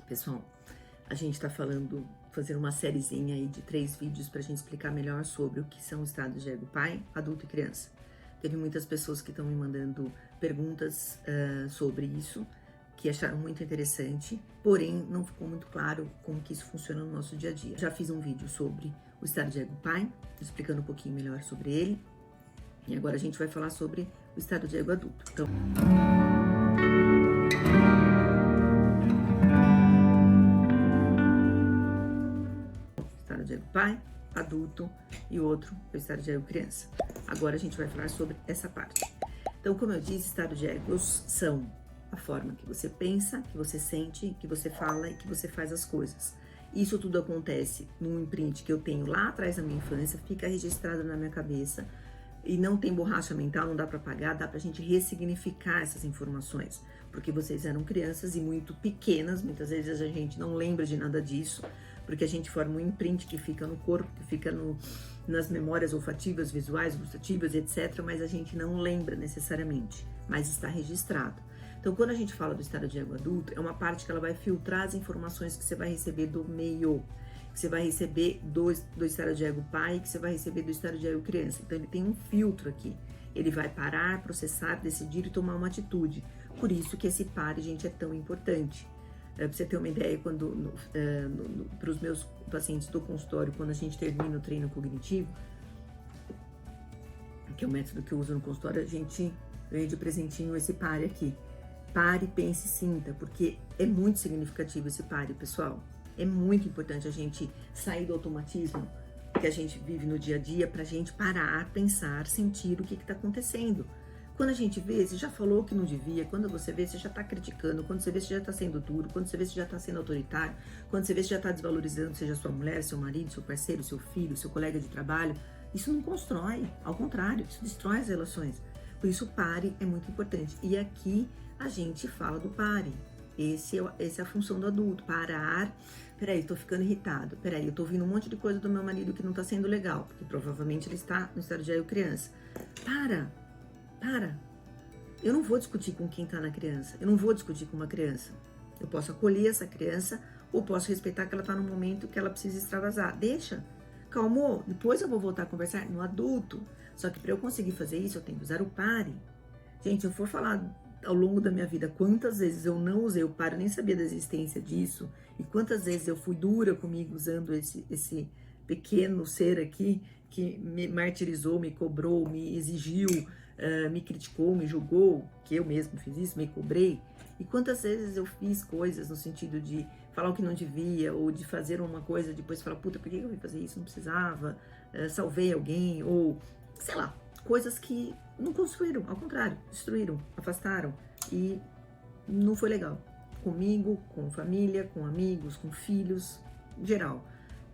Pessoal, a gente está fazendo uma sériezinha aí de 3 vídeos para a gente explicar melhor sobre o que são os estados de ego pai, adulto e criança. Teve muitas pessoas que estão me mandando perguntas sobre isso, que acharam muito interessante, porém não ficou muito claro como que isso funciona no nosso dia a dia. Já fiz um vídeo sobre o estado de ego pai, explicando um pouquinho melhor sobre ele, e agora a gente vai falar sobre o estado de ego adulto. Então, estado de ego pai, adulto, e o outro é o estado de ego criança. Agora a gente vai falar sobre essa parte. Então, como eu disse, estado de egos são a forma que você pensa, que você sente, que você fala e que você faz as coisas. Isso tudo acontece num imprint que eu tenho lá atrás da minha infância, fica registrado na minha cabeça e não tem borracha mental, não dá para apagar, dá pra gente ressignificar essas informações, porque vocês eram crianças e muito pequenas, muitas vezes a gente não lembra de nada disso, porque a gente forma um imprint que fica no corpo, que fica nas memórias olfativas, visuais, gustativas, etc., mas a gente não lembra necessariamente, mas está registrado. Então, quando a gente fala do estado de ego adulto, é uma parte que ela vai filtrar as informações que você vai receber do meio, que você vai receber do estado de ego pai, que você vai receber do estado de ego criança. Então, ele tem um filtro aqui. Ele vai parar, processar, decidir e tomar uma atitude. Por isso que esse pare, gente, é tão importante. Para você ter uma ideia, para os meus pacientes do consultório, quando a gente termina o treino cognitivo, que é o método que eu uso no consultório, a gente ganha de presentinho esse pare aqui. Pare, pense e sinta, porque é muito significativo esse pare, pessoal. É muito importante a gente sair do automatismo que a gente vive no dia a dia para a gente parar, pensar, sentir o que está acontecendo. Quando a gente vê, você já falou que não devia, quando você vê, você já está criticando, quando você vê, você já está sendo duro, quando você vê, você já está sendo autoritário, quando você vê, você já está desvalorizando, seja sua mulher, seu marido, seu parceiro, seu filho, seu colega de trabalho, isso não constrói, ao contrário, isso destrói as relações. Por isso, o pare é muito importante. E aqui a gente fala do pare. Essa é a função do adulto, parar. Peraí, tô ficando irritado. Peraí, eu tô ouvindo um monte de coisa do meu marido que não tá sendo legal, porque provavelmente ele está no estado de ego criança. Para. Eu não vou discutir com quem tá na criança. Eu não vou discutir com uma criança. Eu posso acolher essa criança ou posso respeitar que ela tá no momento que ela precisa extravasar. Deixa. Calmou. Depois eu vou voltar a conversar no adulto. Só que para eu conseguir fazer isso, eu tenho que usar o pare. Gente, se eu for falar ao longo da minha vida quantas vezes eu não usei o pare, eu nem sabia da existência disso, e quantas vezes eu fui dura comigo usando esse pequeno ser aqui que me martirizou, me cobrou, me exigiu, me criticou, me julgou, que eu mesmo fiz isso, me cobrei, e quantas vezes eu fiz coisas no sentido de falar o que não devia, ou de fazer uma coisa, depois falar, puta, por que eu fui fazer isso? Não precisava, salvei alguém, ou sei lá, coisas que não construíram, ao contrário, destruíram, afastaram, e não foi legal. Comigo, com família, com amigos, com filhos, em geral.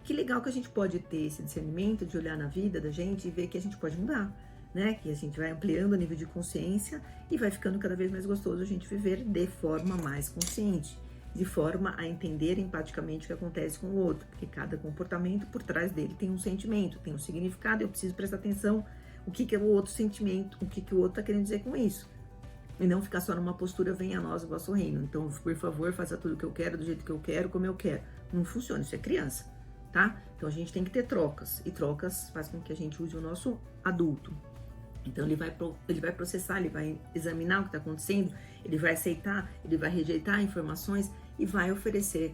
Que legal que a gente pode ter esse discernimento de olhar na vida da gente e ver que a gente pode mudar, né? Que a gente vai ampliando o nível de consciência e vai ficando cada vez mais gostoso a gente viver de forma mais consciente, de forma a entender empaticamente o que acontece com o outro, porque cada comportamento por trás dele tem um sentimento, tem um significado, eu preciso prestar atenção o que é o outro sentimento, o que o outro está querendo dizer com isso. E não ficar só numa postura, venha a nós o vosso reino. Então, por favor, faça tudo o que eu quero, do jeito que eu quero, como eu quero. Não funciona, isso é criança, tá? Então, a gente tem que ter trocas. E trocas faz com que a gente use o nosso adulto. Então, ele vai processar, ele vai examinar o que está acontecendo, ele vai aceitar, ele vai rejeitar informações e vai oferecer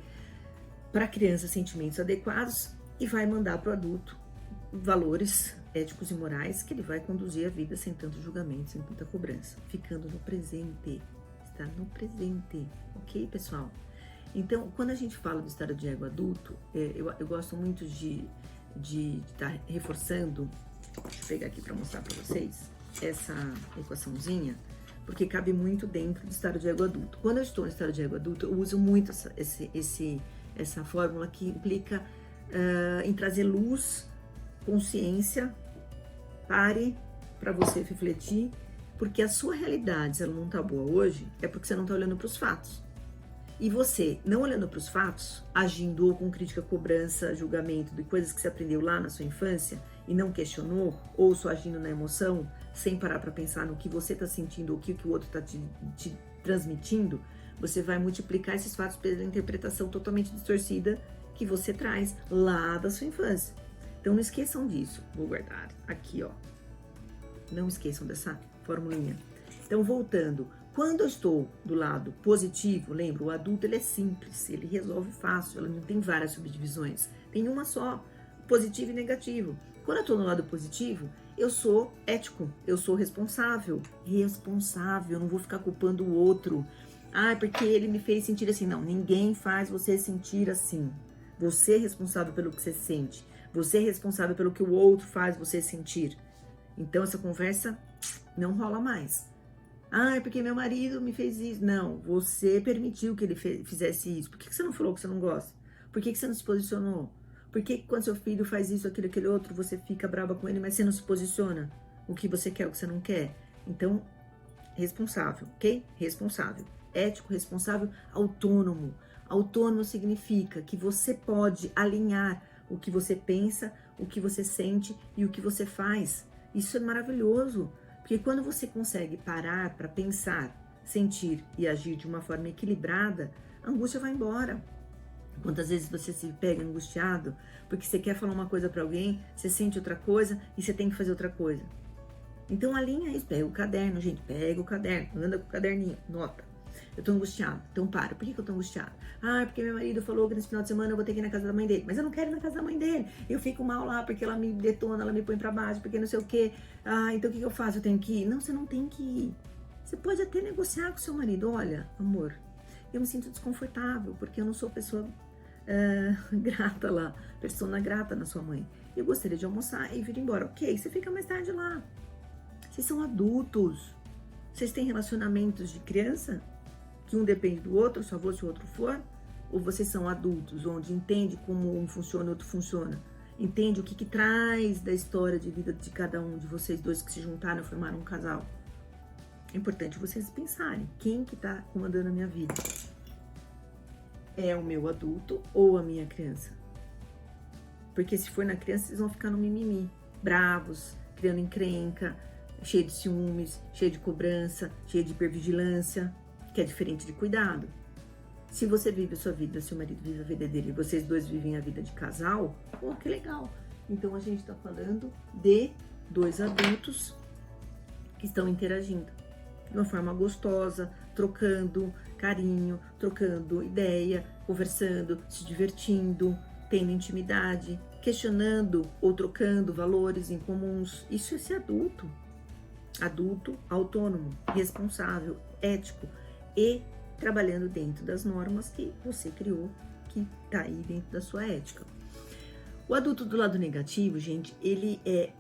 para a criança sentimentos adequados e vai mandar para o adulto valores éticos e morais que ele vai conduzir a vida sem tanto julgamento, sem tanta cobrança, ficando no presente, está no presente, ok, pessoal? Então, quando a gente fala do estado de ego adulto, eu gosto muito de estar reforçando, deixa eu pegar aqui para mostrar para vocês, essa equaçãozinha, porque cabe muito dentro do estado de ego adulto. Quando eu estou no estado de ego adulto, eu uso muito essa fórmula que implica em trazer luz, consciência, pare para você refletir, porque a sua realidade, se ela não tá boa hoje, é porque você não tá olhando para os fatos. E você, não olhando para os fatos, agindo ou com crítica, cobrança, julgamento de coisas que você aprendeu lá na sua infância e não questionou, ou só agindo na emoção, sem parar para pensar no que você tá sentindo ou o que o outro tá te transmitindo, você vai multiplicar esses fatos pela interpretação totalmente distorcida que você traz lá da sua infância. Então não esqueçam disso. Vou guardar aqui, ó. Não esqueçam dessa formulinha. Então, voltando, quando eu estou do lado positivo, lembra, o adulto ele é simples, ele resolve fácil, ele não tem várias subdivisões, tem uma só, positivo e negativo. Quando eu estou no lado positivo, eu sou ético, eu sou responsável, eu não vou ficar culpando o outro. Ah, porque ele me fez sentir assim. Não, ninguém faz você sentir assim. Você é responsável pelo que você sente, você é responsável pelo que o outro faz você sentir. Então, essa conversa não rola mais. Ah, é porque meu marido me fez isso. Não, você permitiu que ele fizesse isso. Por que você não falou que você não gosta? Por que você não se posicionou? Por que quando seu filho faz isso, aquilo, aquele outro, você fica brava com ele, mas você não se posiciona? O que você quer, o que você não quer? Então, responsável, ok? Responsável. Ético, responsável, autônomo. Autônomo significa que você pode alinhar o que você pensa, o que você sente e o que você faz. Isso é maravilhoso. Porque quando você consegue parar para pensar, sentir e agir de uma forma equilibrada, a angústia vai embora. Quantas vezes você se pega angustiado porque você quer falar uma coisa para alguém, você sente outra coisa e você tem que fazer outra coisa. Então alinha isso, pega o caderno, gente, pega o caderno, anda com o caderninho, nota. Eu tô angustiado, então para. Por que eu tô angustiado? Ah, porque meu marido falou que nesse final de semana eu vou ter que ir na casa da mãe dele. Mas eu não quero ir na casa da mãe dele. Eu fico mal lá porque ela me detona, ela me põe pra baixo, porque não sei o quê. Ah, então o que eu faço? Eu tenho que ir? Não, você não tem que ir. Você pode até negociar com seu marido. Olha, amor, eu me sinto desconfortável porque eu não sou pessoa grata lá, persona grata na sua mãe. Eu gostaria de almoçar e vir embora. Ok, você fica mais tarde lá. Vocês são adultos. Vocês têm relacionamentos de criança? Que um depende do outro, só vou se o outro for? Ou vocês são adultos, onde entende como um funciona e o outro funciona? Entende o que traz da história de vida de cada um de vocês dois que se juntaram e formaram um casal? É importante vocês pensarem, quem que tá comandando a minha vida? É o meu adulto ou a minha criança? Porque se for na criança, vocês vão ficar no mimimi, bravos, criando encrenca, cheio de ciúmes, cheio de cobrança, cheio de hipervigilância, que é diferente de cuidado. Se você vive a sua vida, seu marido vive a vida dele, e vocês dois vivem a vida de casal, pô, que legal. Então a gente tá falando de dois adultos que estão interagindo de uma forma gostosa, trocando carinho, trocando ideia, conversando, se divertindo, tendo intimidade, questionando ou trocando valores em comuns. Isso é ser adulto. Adulto, autônomo, responsável, ético e trabalhando dentro das normas que você criou, que tá aí dentro da sua ética. O adulto do lado negativo, gente, ele é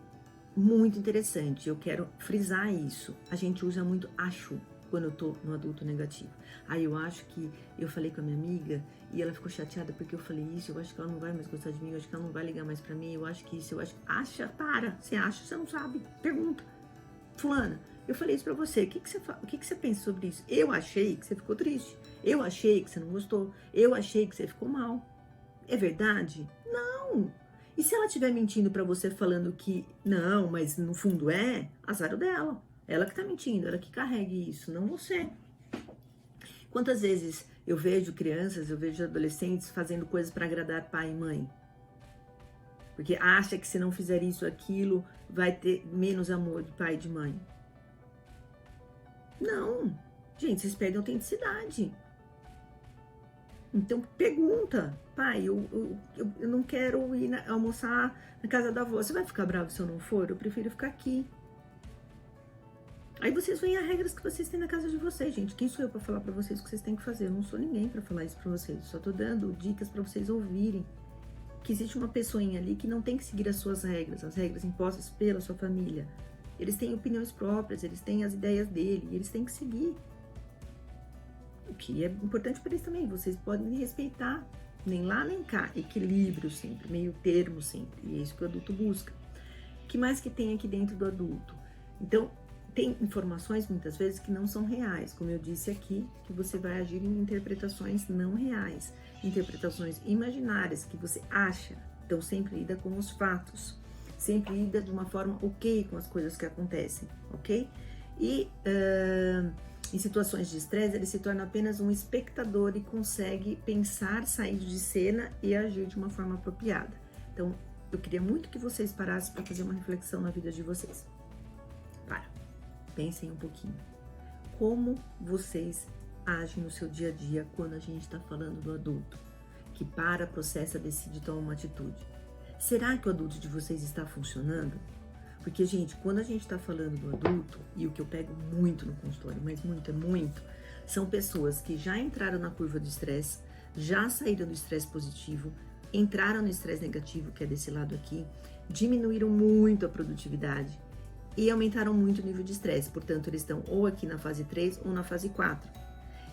muito interessante. Eu quero frisar isso. A gente usa muito acho quando eu tô no adulto negativo. Aí eu acho que eu falei com a minha amiga e ela ficou chateada porque eu falei isso, eu acho que ela não vai mais gostar de mim, eu acho que ela não vai ligar mais pra mim, eu acho que isso, eu acho... Acha, para! Você acha, você não sabe. Pergunta. Fulana, eu falei isso pra você, o que você pensa sobre isso? Eu achei que você ficou triste, eu achei que você não gostou, eu achei que você ficou mal. É verdade? Não! E se ela estiver mentindo pra você falando que não, mas no fundo é, azar dela. Ela que tá mentindo, ela que carregue isso, não você. Quantas vezes eu vejo crianças, eu vejo adolescentes fazendo coisas pra agradar pai e mãe? Porque acha que se não fizer isso, aquilo, vai ter menos amor de pai e de mãe. Não. Gente, vocês perdem autenticidade. Então, pergunta. Pai, eu não quero ir almoçar na casa da avó. Você vai ficar bravo se eu não for? Eu prefiro ficar aqui. Aí vocês veem as regras que vocês têm na casa de vocês, gente. Quem sou eu pra falar pra vocês o que vocês têm que fazer? Eu não sou ninguém pra falar isso pra vocês. Eu só tô dando dicas pra vocês ouvirem. Que existe uma pessoinha ali que não tem que seguir as suas regras, as regras impostas pela sua família. Eles têm opiniões próprias, eles têm as ideias dele, e eles têm que seguir. O que é importante para eles também, vocês podem respeitar, nem lá nem cá, equilíbrio sempre, meio termo sempre, e é isso que o adulto busca. O que mais que tem aqui dentro do adulto? Então, tem informações muitas vezes que não são reais, como eu disse aqui, que você vai agir em interpretações não reais, interpretações imaginárias que você acha. Então sempre lida com os fatos, sempre lida de uma forma ok com as coisas que acontecem, ok? E Em situações de estresse, ele se torna apenas um espectador e consegue pensar, sair de cena e agir de uma forma apropriada. Então, eu queria muito que vocês parassem para fazer uma reflexão na vida de vocês. Para, pensem um pouquinho. Como vocês agem no seu dia a dia quando a gente está falando do adulto, que para, processa, decide e toma uma atitude? Será que o adulto de vocês está funcionando? Porque, gente, quando a gente está falando do adulto, e o que eu pego muito no consultório, mas muito, são pessoas que já entraram na curva do estresse, já saíram do estresse positivo, entraram no estresse negativo, que é desse lado aqui, diminuíram muito a produtividade e aumentaram muito o nível de estresse. Portanto, eles estão ou aqui na fase 3 ou na fase 4.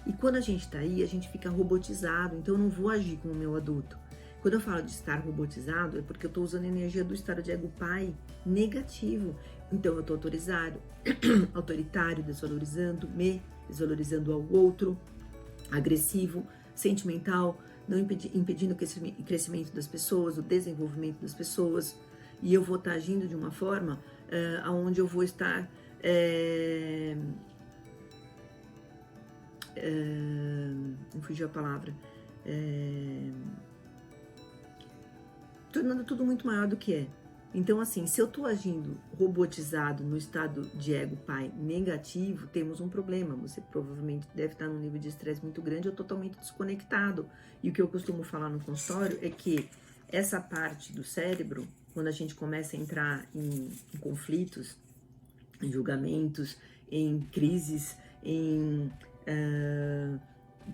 E quando a gente está aí, a gente fica robotizado, então eu não vou agir como o meu adulto. Quando eu falo de estar robotizado, é porque eu estou usando a energia do estado de ego pai negativo. Então eu estou autoritário, desvalorizando ao outro, agressivo, sentimental, não impedindo o crescimento das pessoas, o desenvolvimento das pessoas. E eu vou estar agindo de uma forma onde eu vou estar não fugiu a palavra, tornando tudo muito maior do que é. Então, assim, se eu tô agindo robotizado no estado de ego pai negativo, temos um problema. Você provavelmente deve estar num nível de estresse muito grande ou totalmente desconectado. E o que eu costumo falar no consultório é que essa parte do cérebro, quando a gente começa a entrar em conflitos, em julgamentos, em crises, em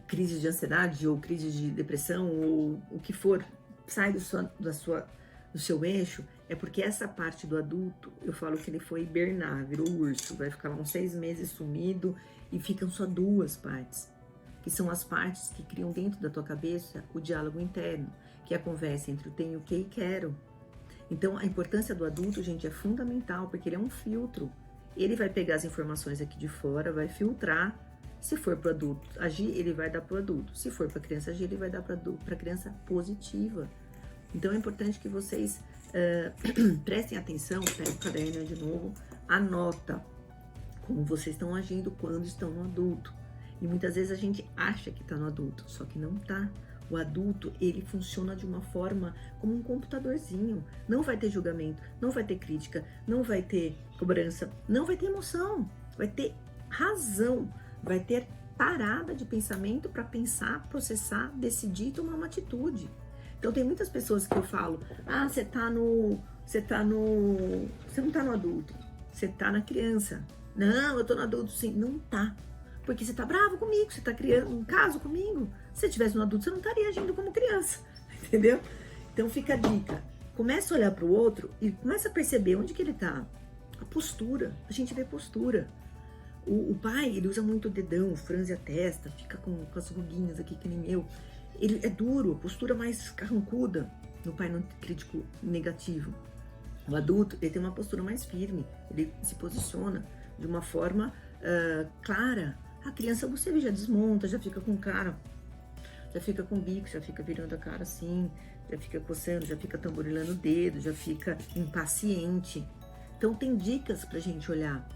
crises de ansiedade ou crises de depressão ou o que for, sai do seu eixo, é porque essa parte do adulto, eu falo que ele foi hibernar, virou urso, vai ficar lá uns 6 meses sumido e ficam só 2 partes, que são as partes que criam dentro da tua cabeça o diálogo interno, que é a conversa entre o tenho, o que e quero. Então a importância do adulto, gente, é fundamental, porque ele é um filtro. Ele vai pegar as informações aqui de fora, vai filtrar. Se for para o adulto agir, ele vai dar para o adulto. Se for para a criança agir, ele vai dar para a criança positiva. Então é importante que vocês prestem atenção, pega o caderno de novo, anota como vocês estão agindo quando estão no adulto. E muitas vezes a gente acha que está no adulto, só que não está. O adulto, ele funciona de uma forma como um computadorzinho. Não vai ter julgamento, não vai ter crítica, não vai ter cobrança, não vai ter emoção, vai ter razão, vai ter parada de pensamento para pensar, processar, decidir e tomar uma atitude. Então tem muitas pessoas que eu falo, você não tá no adulto, você tá na criança. Não, eu tô no adulto sim. Não tá. Porque você tá bravo comigo, você tá criando um caso comigo. Se você tivesse no adulto, você não estaria agindo como criança, entendeu? Então fica a dica. Começa a olhar pro outro e começa a perceber onde que ele tá. A postura, a gente vê postura. O pai, ele usa muito o dedão, franze a testa, fica com as ruguinhas aqui que nem eu. Ele é duro, a postura mais carrancuda no pai não crítico negativo. O adulto, ele tem uma postura mais firme, ele se posiciona de uma forma clara. A criança, você já desmonta, já fica com cara, já fica com o bico, já fica virando a cara assim, já fica coçando, já fica tamborilando o dedo, já fica impaciente. Então tem dicas pra gente olhar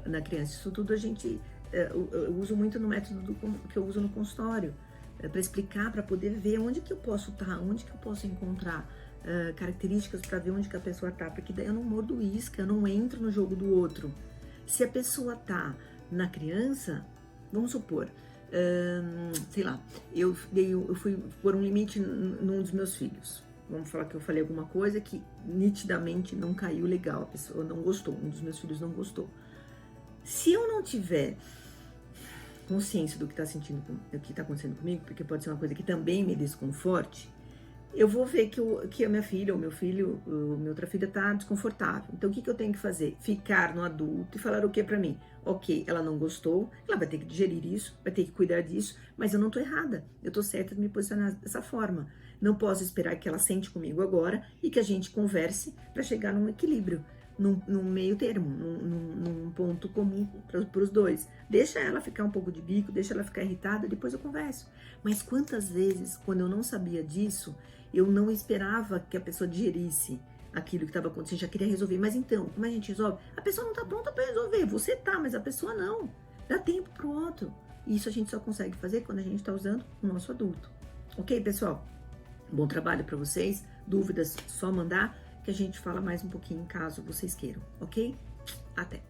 na criança. Isso tudo a gente, eu uso muito no método que eu uso no consultório, para explicar, para poder ver onde que eu posso estar, onde que eu posso encontrar características para ver onde que a pessoa tá, porque daí eu não mordo isca, eu não entro no jogo do outro. Se a pessoa tá na criança, vamos supor, sei lá, eu fui pôr um limite num dos meus filhos. Vamos falar que eu falei alguma coisa que nitidamente não caiu legal, a pessoa não gostou, um dos meus filhos não gostou. Se eu não tiver consciência do que está acontecendo comigo, porque pode ser uma coisa que também me desconforte, eu vou ver que a minha filha, ou meu filho, minha outra filha está desconfortável. Então o que eu tenho que fazer? Ficar no adulto e falar o que para mim? Ok, ela não gostou, ela vai ter que digerir isso, vai ter que cuidar disso, mas eu não estou errada, eu estou certa de me posicionar dessa forma. Não posso esperar que ela sente comigo agora e que a gente converse para chegar num equilíbrio, num meio termo, num ponto comum para os dois. Deixa ela ficar um pouco de bico, deixa ela ficar irritada, depois eu converso. Mas quantas vezes, quando eu não sabia disso, eu não esperava que a pessoa digerisse aquilo que estava acontecendo, já queria resolver. Mas então, como a gente resolve? A pessoa não está pronta para resolver, você tá, mas a pessoa não. Dá tempo pro outro. E isso a gente só consegue fazer quando a gente tá usando o nosso adulto. Ok, pessoal? Bom trabalho para vocês. Dúvidas, só mandar que a gente fala mais um pouquinho caso vocês queiram, ok? Até!